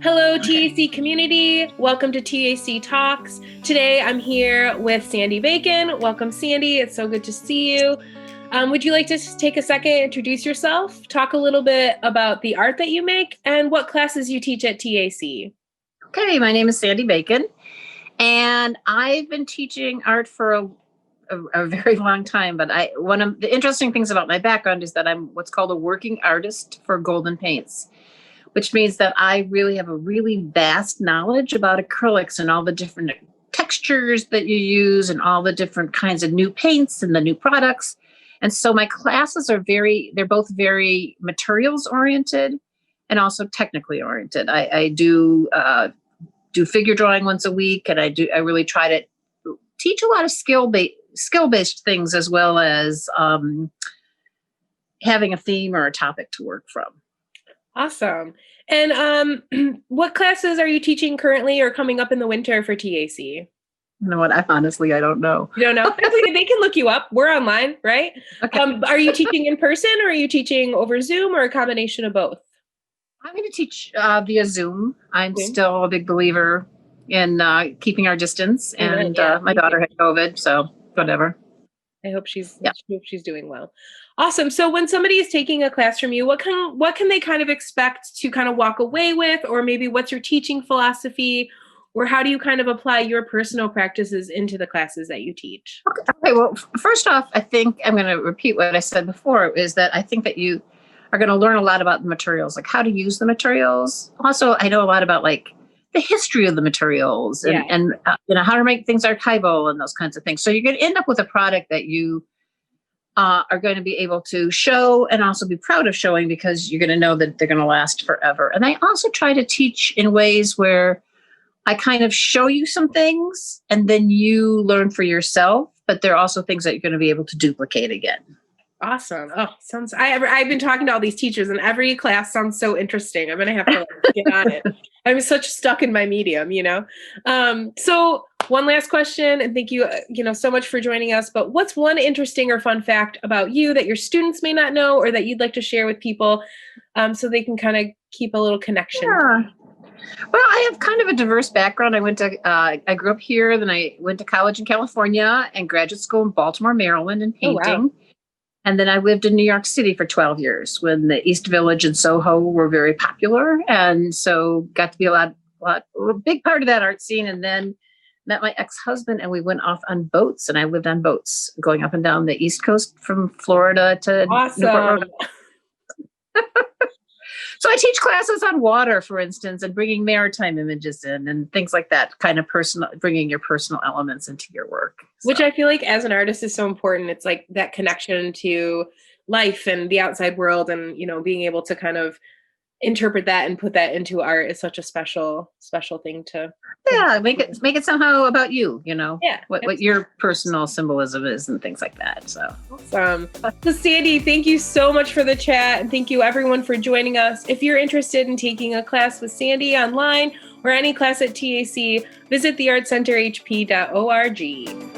Hello, TAC community. Welcome to TAC Talks. Today I'm here with Sandie Bacon. Welcome, Sandie. It's so good to see you. Would you like to take a second, introduce yourself, talk a little bit about the art that you make, and what classes you teach at TAC? Okay, my name is Sandie Bacon, and I've been teaching art for a very long time. But one of the interesting things about my background is that I'm what's called a working artist for golden paints, which means that I really have a really vast knowledge about acrylics and all the different textures that you use and all the different kinds of new paints and the new products. And so my classes they're both very materials oriented and also technically oriented. I do figure drawing once a week, and I really try to teach a lot of skill-based things, as well as having a theme or a topic to work from. Awesome. And what classes are you teaching currently or coming up in the winter for TAC? You know what? I don't know. You don't know? They can look you up. We're online, right? Okay. Are you teaching in person, or are you teaching over Zoom, or a combination of both? I'm going to teach via Zoom. I'm still a big believer in keeping our distance, and my daughter had COVID, so whatever. I hope she's doing well. Awesome. So when somebody is taking a class from you, what can they kind of expect to kind of walk away with, or maybe what's your teaching philosophy, or how do you kind of apply your personal practices into the classes that you teach? Okay. Well, first off, I think I'm going to repeat what I said before, is that I think that you are going to learn a lot about the materials, like how to use the materials. Also, I know a lot about like the history of the materials and how to make things archival and those kinds of things. So you're going to end up with a product that you are going to be able to show and also be proud of showing, because you're going to know that they're going to last forever. And I also try to teach in ways where I kind of show you some things and then you learn for yourself, but there are also things that you're going to be able to duplicate again. Awesome. Oh, I've been talking to all these teachers, and every class sounds so interesting. I'm going to have to get on it. I'm such stuck in my medium, So one last question, and thank you, so much for joining us. But what's one interesting or fun fact about you that your students may not know, or that you'd like to share with people, so they can kind of keep a little connection? Yeah. Well, I have kind of a diverse background. I grew up here, then I went to college in California and graduate school in Baltimore, Maryland in painting. Oh, wow. And then I lived in New York City for 12 years when the East Village and Soho were very popular. And so got to be a big part of that art scene. And then met my ex-husband, and we went off on boats, and I lived on boats going up and down the East Coast from Florida to Awesome. Newport Rhode. So I teach classes on water, for instance, and bringing maritime images in and things like that, kind of bringing your personal elements into your work. Which I feel like as an artist is so important. It's like that connection to life and the outside world, and, being able to kind of interpret that and put that into art is such a special thing to. Yeah, make it somehow about you, Yeah, what your personal symbolism is and things like that. So awesome. So Sandie, thank you so much for the chat, and thank you everyone for joining us. If you're interested in taking a class with Sandie online or any class at TAC, visit theartcenterhp.org.